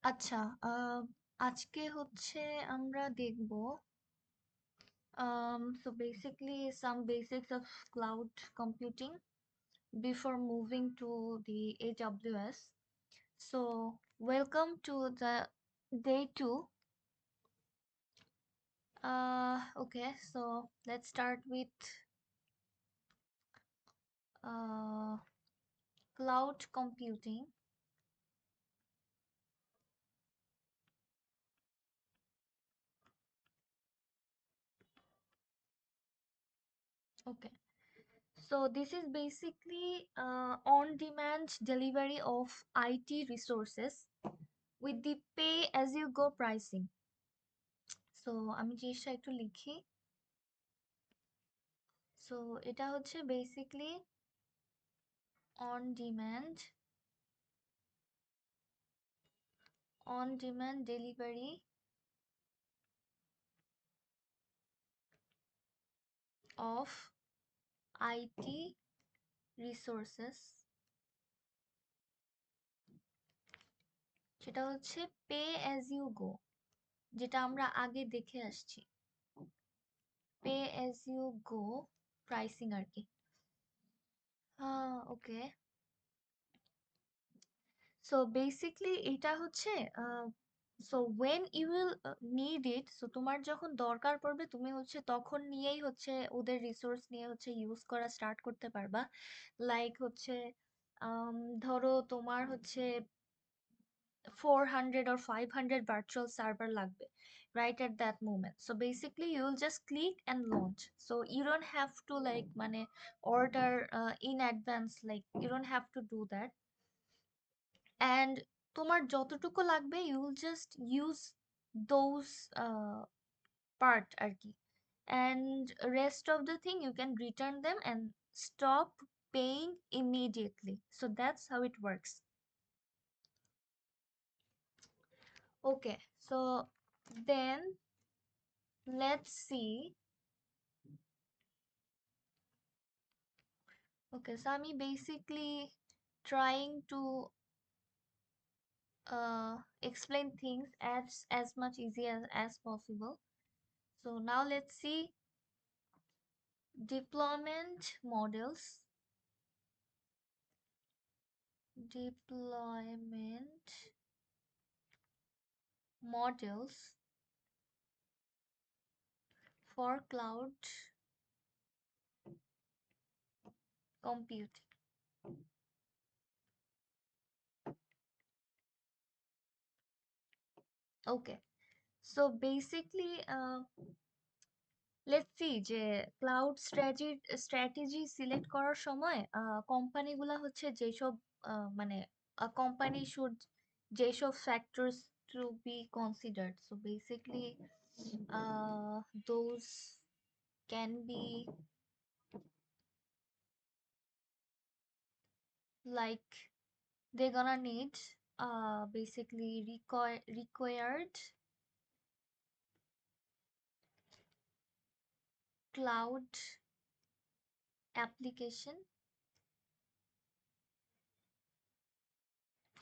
আচ্ছা, আজকে হচ্ছে আমরা দেখব so basically some basics of cloud computing before moving to the AWS. So welcome to the day two. Okay, so let's start with uh, cloud computing. Okay, so this is basically on-demand delivery of IT resources with the pay-as-you-go pricing. So আমি জিনিসটা একটু লিখি। So এটা হচ্ছে basically on demand delivery of IT resources, সেটা হচ্ছে pay as you গো, যেটা আমরা আগে দেখে আসছি। Pay as you go pricing আর কি। ওকে, সো বেসিকলি এটা হচ্ছে so when you will need it, so তোমার যখন দরকার পড়বে তুমি হচ্ছে তখন নিয়েই হচ্ছে ওদের রিসোর্স নিয়ে হচ্ছে ইউজ করা স্টার্ট করতে পারবা। লাইক হচ্ছে ধরো তোমার হচ্ছে 400 or 500 virtual server লাগবে right at that moment, so basically you will just click and launch, so you don't have to like মানে order in advance, like you don't have to do that. And তোমার যতটুকু লাগবে you will just use those part আর কি, and rest of the thing you can return them and stop paying immediately, so that's how it works. Okay, so then let's see. Okay, so I'm basically trying to explain things as much easy as possible. So now let's see deployment models. Deployment models for cloud computing. Okay, so basically, let's see যে cloud strategy select করার সময় কোম্পানিগুলা হচ্ছে যেসব মানে company should যেসব factors to be considered, so basically those can be like they gonna need basically required cloud application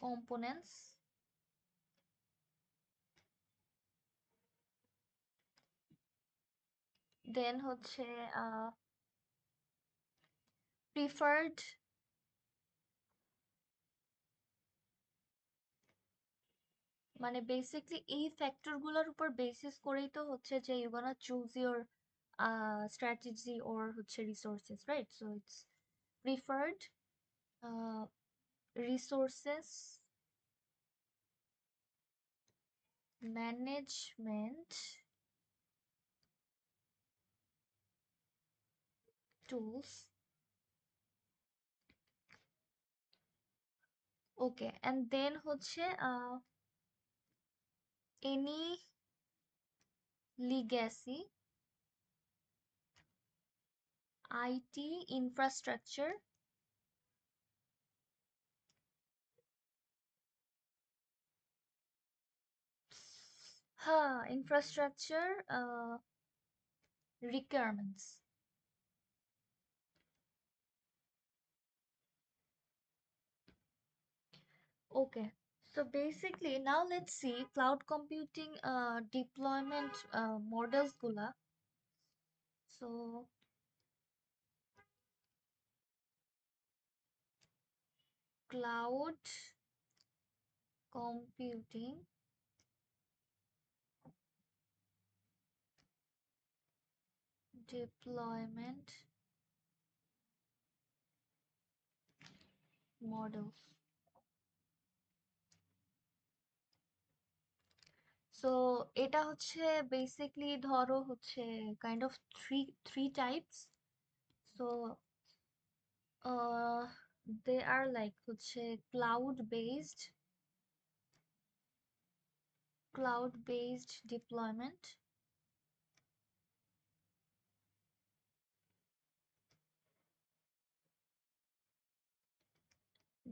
components, then হচ্ছে preferred মানে বেসিকলি এই ফ্যাক্টর গুলোর উপর বেসিস করেই তো হচ্ছে যে you gonna choose your strategy or হচ্ছে resources, right? So it's preferred resources management tools. Okay, and then হচ্ছে এনি লিগ্যাসি আইটি ইনফ্রাস্ট্রাকচার, হ্যাঁ infrastructure requirements. Okay, So basically, now let's see cloud computing deployment models gula. So cloud computing deployment models. So এটা হচ্ছে basically ধরো হচ্ছে kind of three types. So uh, they are like হচ্ছে cloud based deployment.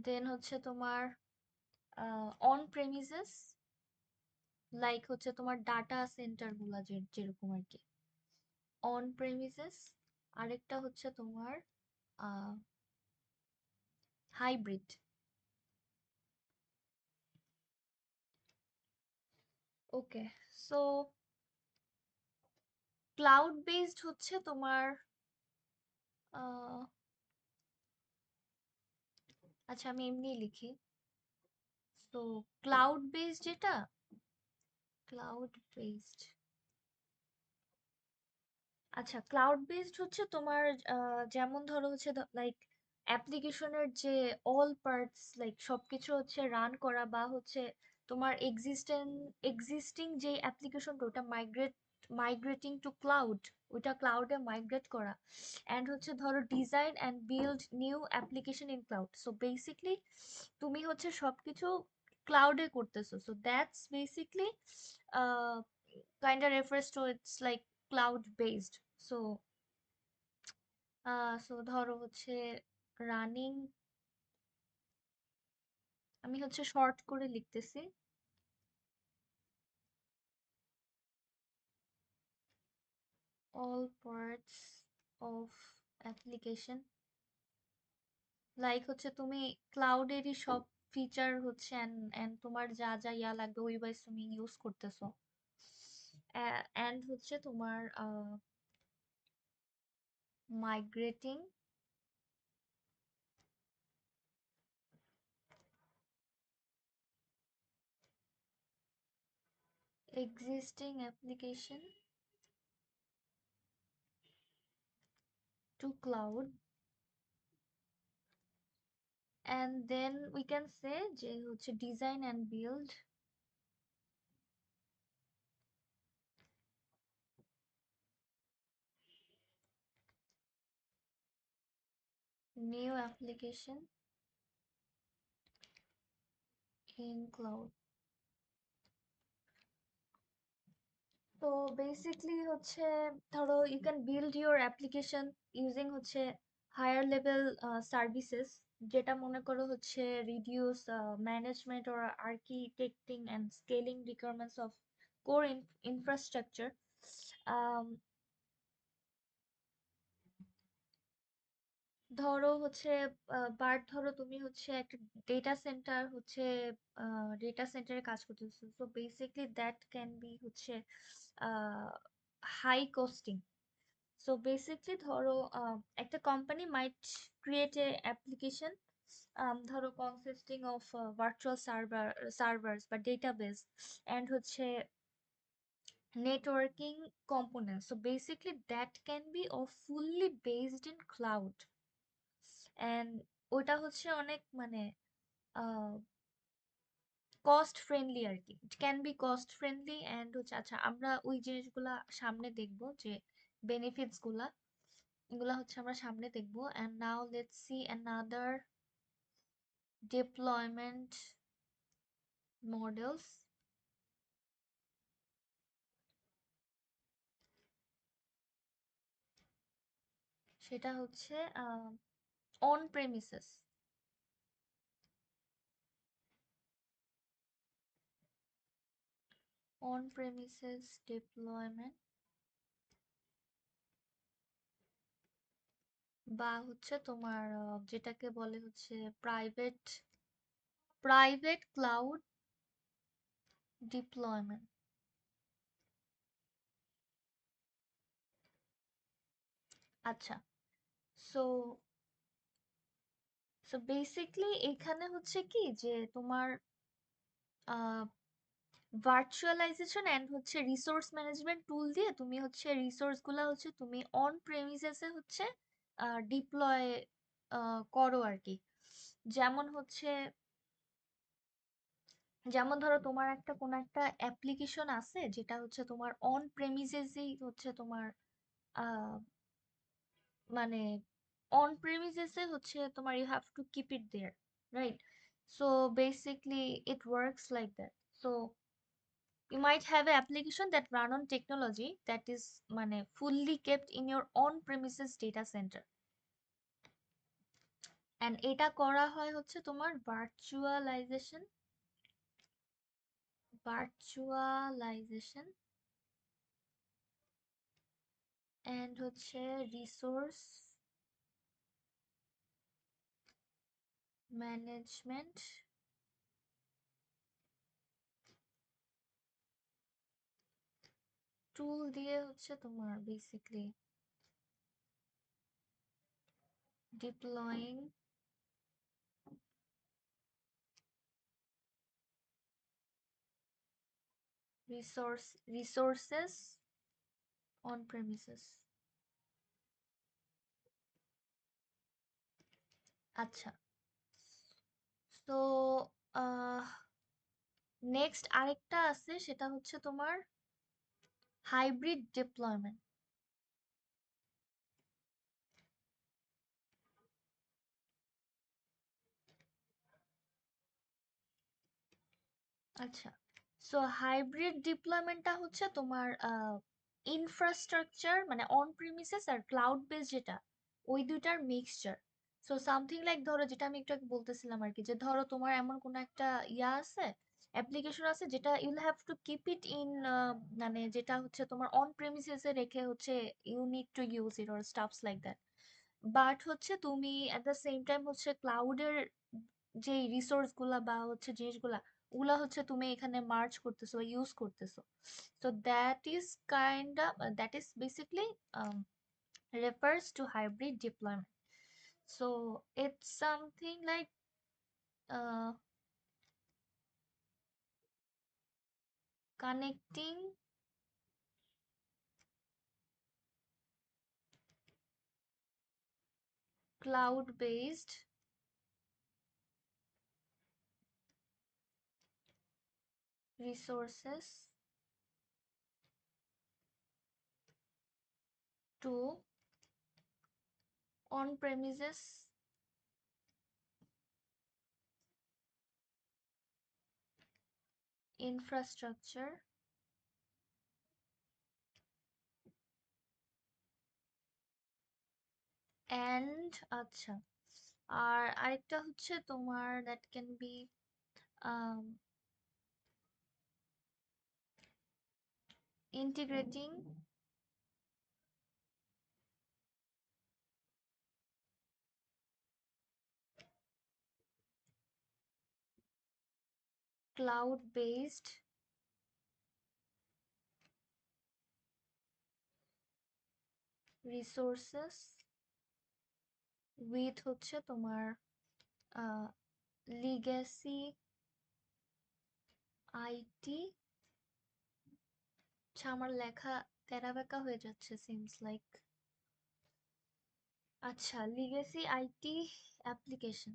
Then হচ্ছে তোমার on premises, like হচ্ছে তোমার data centre গুলা যেরকম আর কি অন প্রেমিসেস। আরেকটা হচ্ছে তোমার হাইব্রিড। ওকে, সো ক্লাউড বেসড হচ্ছে তোমার আহ, আচ্ছা আমি এমনি লিখি। সো ক্লাউড বেসড যেটা, ক্লাউড বেসড, আচ্ছা ক্লাউড বেসড হচ্ছে তোমার যেমন ধরো হচ্ছে লাইক অ্যাপ্লিকেশনের যে অল পার্টস লাইক সবকিছু হচ্ছে রান করা, বা হচ্ছে তোমার এক্সিস্টিং যে অ্যাপ্লিকেশনটা ওটা মাইগ্রেটিং টু ক্লাউড, ওটা ক্লাউডে মাইগ্রেট করা। অ্যান্ড হচ্ছে ধরো design and build new application in cloud. So basically তুমি হচ্ছে সবকিছু ক্লাউডে করতেছো, so that's basically kind of refers to it's like cloud based. So so ধরো হচ্ছে রানিং, আমি হচ্ছে শর্ট করে লিখতেছি, all parts of application, like হচ্ছে তুমি ক্লাউডেরই সব ফিচার হচ্ছে and তোমার যা যা ইয়া লাগবে ওই ওয়াইজ তুমি ইউজ করতেছো। অ্যান্ড হচ্ছে তোমার migrating existing application to cloud, and then we can say যে হচ্ছে design and build new application in cloud. তো বেসিকলি হচ্ছে ধরো you can build your application using হচ্ছে হায়ার লেভেল সার্ভিসেস, যেটা মনে করো হচ্ছে reduce management or architecting and scaling requirements of core infrastructure. um, ধরো হচ্ছে বাট ধরো তুমি হচ্ছে একটা ডেটা সেন্টার হচ্ছে ডেটা সেন্টারে কাজ করতেছো, so basically that can be হচ্ছে হাই কস্টিং। সো বেসিকলি ধরো একটা company might create a application ধরো কনসিস্টিং অফ ভার্চুয়াল সার্ভার্স বা ডেটাবেস অ্যান্ড হচ্ছে networking components. So basically that can be of fully based in cloud, and ওটা হচ্ছে অনেক মানে কস্ট ফ্রেন্ডলি আর কি, it can be cost friendly and হচ্ছে আচ্ছা আমরা ওই জিনিসগুলা সামনে দেখবো যে বেনিফিটস গুলা, এগুলা হচ্ছে আমরা সামনে দেখবো। And now let's see another deployment models. সেটা হচ্ছে on premises. On premises deployment, বা হচ্ছে তোমার যেটাকে বলে হচ্ছে প্রাইভেট private cloud deployment. আচ্ছা, সো সো বেসিকলি এখানে হচ্ছে কি যে তোমার ভার্চুয়ালাইজেশন এন্ড হচ্ছে রিসোর্স ম্যানেজমেন্ট টুল দিয়ে তুমি হচ্ছে রিসোর্স গুলা হচ্ছে তুমি অন প্রেমিসেসে হচ্ছে ডিপ্লয় করো আর কি। যেমন হচ্ছে, যেমন ধরো তোমার একটা কোন একটা অ্যাপ্লিকেশন আছে যেটা হচ্ছে তোমার অন প্রেমিসেসেই হচ্ছে তোমার আহ, মানে অন প্রেমিসেসে হচ্ছে তোমার you have to keep it there, right? So basically it works like that. So you might have an application that run on technology that is মানে fully kept in your on premises data center, and এটা করা হয় হচ্ছে তোমার virtualisation and হচ্ছে resource management tool দিয়ে হচ্ছে তোমার বেসিকলি ডিপ্লয়িং resources on premises। আচ্ছা, তো নেক্সট আরেকটা আছে, সেটা হচ্ছে তোমার হাইব্রিড ডিপ্লয়মেন্ট। আচ্ছা, সো হাইব্রিড ডিপ্লয়মেন্টটা হচ্ছে তোমার ইনফ্রাস্ট্রাকচার মানে অন প্রিমিসেস আর ক্লাউড বেস যেটা, ওই দুইটার মিক্সচার। সো সামথিং লাইক ধরো যেটা আমি একটু আগে বলতেছিলাম আর কি, যে ধরো তোমার এমন কোনো একটা ইয়া আছে, অ্যাপ্লিকেশন আছে যেটা you'll have to keep it in, মানে যেটা হচ্ছে তোমার অন প্রেমিসেসে রেখে হচ্ছে you need to use it or stuffs like that. But হচ্ছে তুমি অ্যাট দ্য সেম টাইম হচ্ছে ক্লাউডের যে রিসোর্স গুলা বা হচ্ছে জিনিসগুলা, ওগুলা হচ্ছে তুমি এখানে মার্জ করতেছো বা ইউজ করতেছো। So that is basically refers to hybrid deployment. So it's something like uh, connecting cloud-based resources to on-premises infrastructure and আচ্ছা, আর আরেকটা হচ্ছে তোমার that can be um, integrating cloud-based resources with হচ্ছে তোমার legacy IT। আচ্ছা, আমার লেখা তেরা বেঁকা হয়ে যাচ্ছে সিমস লাইক। আচ্ছা, লিগেসি আইটি অ্যাপ্লিকেশন।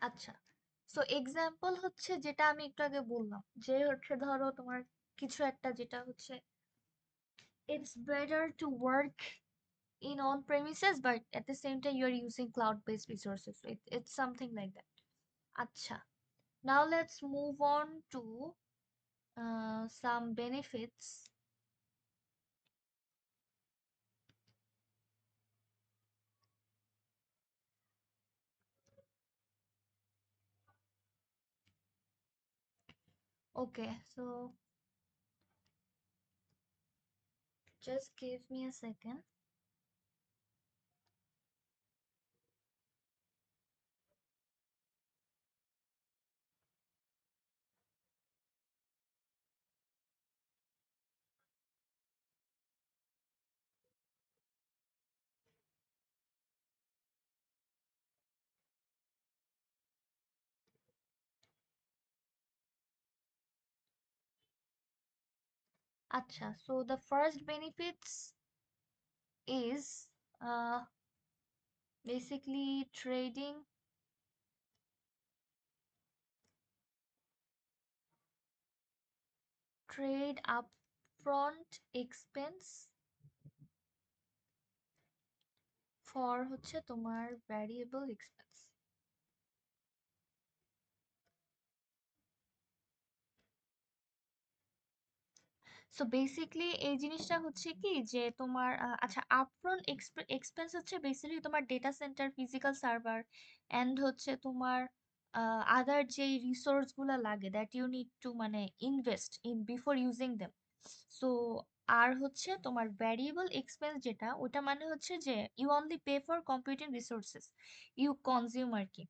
আচ্ছা, সো এক্সাম্পল হচ্ছে যেটা আমি একটু আগে বললাম, যে হচ্ছে ধরো তোমার কিছু একটা যেটা হচ্ছে it's better to work in on premises but at the same time you're using cloud based resources, so it's something like that। আচ্ছা, now let's move on to some benefits। Okay, so just give me a second। Acha, so the first benefits is uh, basically trade upfront expense for হচ্ছে তোমার variable expense. So basically এই জিনিসটা হচ্ছে কি যে তোমার আচ্ছা আপফ্রন্ট এক্সপেন্স হচ্ছে বেসিক্যালি তোমার data centre physical server and হচ্ছে তোমার আদার যে রিসোর্স গুলা লাগে দ্যাট ইউ নিড টু মানে invest in before using them. So আর হচ্ছে তোমার ভ্যারিয়েবল এক্সপেন্স যেটা ওটা মানে হচ্ছে যে you only pay for computing resources you consume আর কি।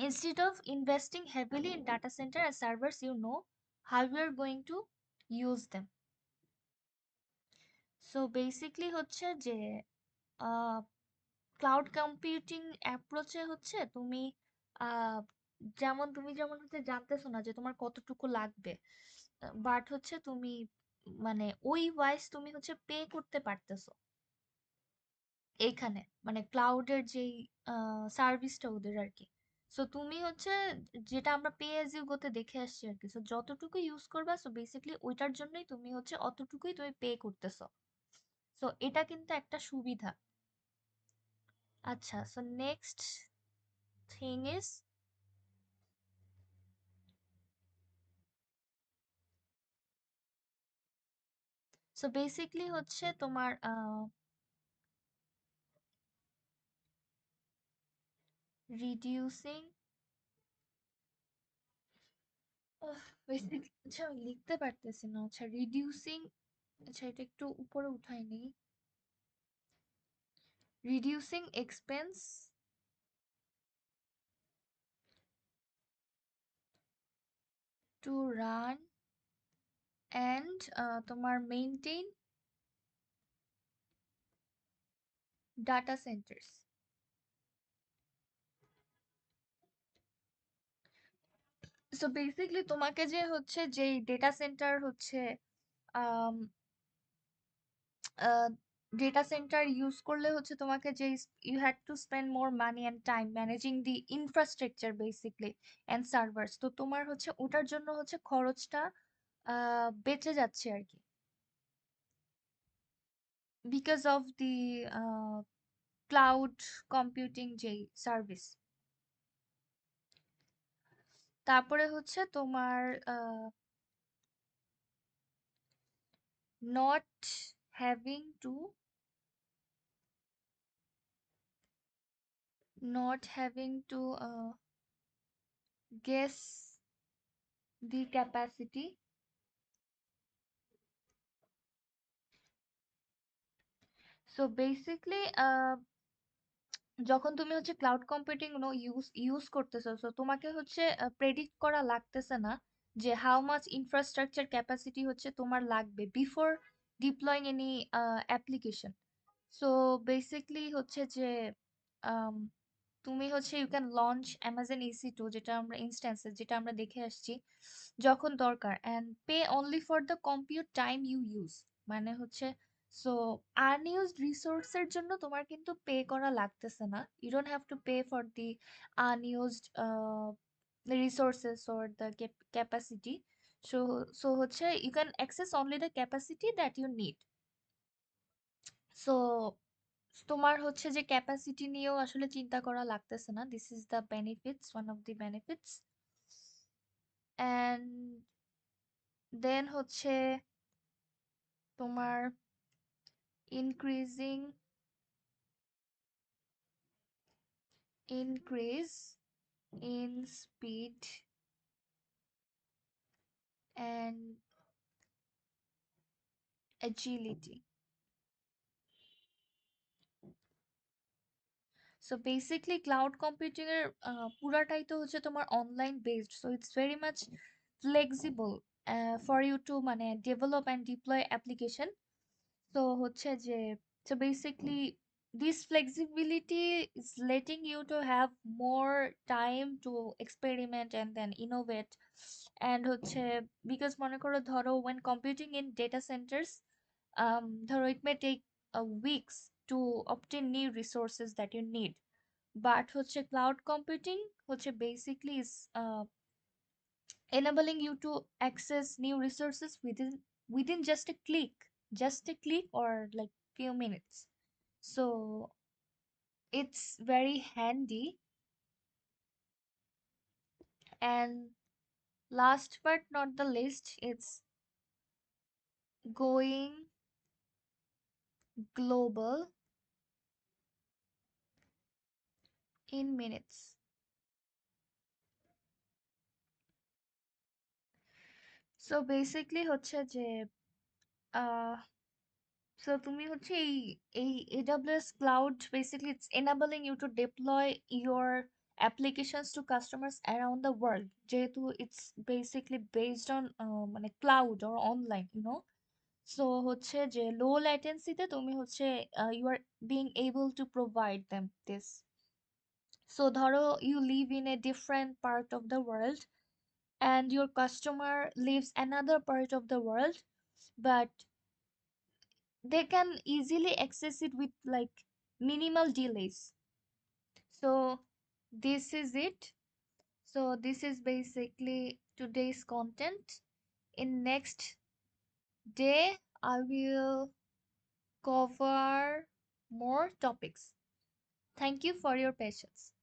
Instead of investing heavily in data center and servers, you know how you are going to use them. So basically হচ্ছে যে ক্লাউড কম্পিউটিং অ্যাপ্রোচে হচ্ছে তুমি আহ, যেমন হচ্ছে জানতেছো না যে তোমার কতটুকু লাগবে, বাট হচ্ছে তুমি মানে ওই ওয়াইজ তুমি হচ্ছে পে করতে পারতেছো এইখানে, মানে ক্লাউডের যেই সার্ভিসটা ওদের আর কি। সো তুমি হচ্ছে যেটা আমরা পে অ্যাজ ইউ গোতে দেখে আসছি আর কি, সো যতটুকু ইউজ করবা সো বেসিক্যালি ওইটার জন্যই তুমি হচ্ছে অতটুকুই তুমি পে করতেছো। সো এটা কিন্তু একটা সুবিধা। আচ্ছা, so next thing is, so basically হচ্ছে তোমার রিডিউসিং, বেসিক্যালি আচ্ছা আমি লিখতে পারতেছি না, আচ্ছা রিডিউসিং, আচ্ছা এটা একটু উপরে উঠাই নেই, reducing expense to run and তোমার maintain data centres. So basically তোমাকে যে হচ্ছে যেই ডেটা সেন্টার হচ্ছে ডেটা সেন্টার ইউজ করলে হচ্ছে তোমাকে যে you had to spend more money and time managing the infrastructure basically and servers, তো তোমার হচ্ছে ওটার জন্য হচ্ছে খরচটা বেঁচে যাচ্ছে আর কি, because of the cloud computing যেই সার্ভিস। তারপরে হচ্ছে তোমার not having to not having to guess the capacity. So basically যখন তুমি হচ্ছে ক্লাউড কম্পিউটিং ইউজ ইউজ করতেছো, so তোমাকে হচ্ছে প্রেডিক্ট করা লাগতেছে না যে হাউ মাচ ইনফ্রাস্ট্রাকচার ক্যাপাসিটি হচ্ছে তোমার লাগবে before ডিপ্লয়িং any application. So basically হচ্ছে যে আম, তুমি হচ্ছে you can launch Amazon EC2 যেটা আমরা ইনস্ট্যান্সেস যেটা আমরা দেখে আসছি যখন দরকার, and pay only for the compute time you use, মানে হচ্ছে সো আনইউজড রিসোর্সের জন্য তোমার কিন্তু পে করা লাগতেছে না, you don't have to pay for the unused resources or the capacity. So হচ্ছে you can access only the capacity that you need. So তোমার হচ্ছে যে ক্যাপাসিটি নিয়েও আসলে চিন্তা করা লাগতেছে না, this is the benefits, one of the benefits. And then হচ্ছে তোমার increasing increase in speed and agility. So basically cloud computing এর পুরাটাই তো হচ্ছে তোমার online based, so it's very much flexible for you to মানে ডেভেলপ অ্যান্ড ডিপ্লয় অ্যাপ্লিকেশন। তো হচ্ছে যে so basically this flexibility is letting you to have more time to experiment and then innovate and হচ্ছে because মনে করো ধরো when computing in data centers ধরো it may take weeks to obtain new resources that you need, but হচ্ছে cloud computing হচ্ছে basically is enabling you to access new resources within just a click or like few minutes. So it's very handy. And last but not the least, it's going global in minutes. So basically হচ্ছে যে আহ so তুমি হচ্ছে এই AWS cloud basically it's enabling you to deploy your applications to customers around the world, যেহেতু it's basically based on মানে cloud or online, you know. So হচ্ছে যে low latency তে তুমি হচ্ছে you are being able to provide them this. So ধরো you live in a different part of the world and your customer lives another part of the world, but they can easily access it with like minimal delays. So this is it. So this is basically today's content. In next day I will cover more topics. Thank you for your patience.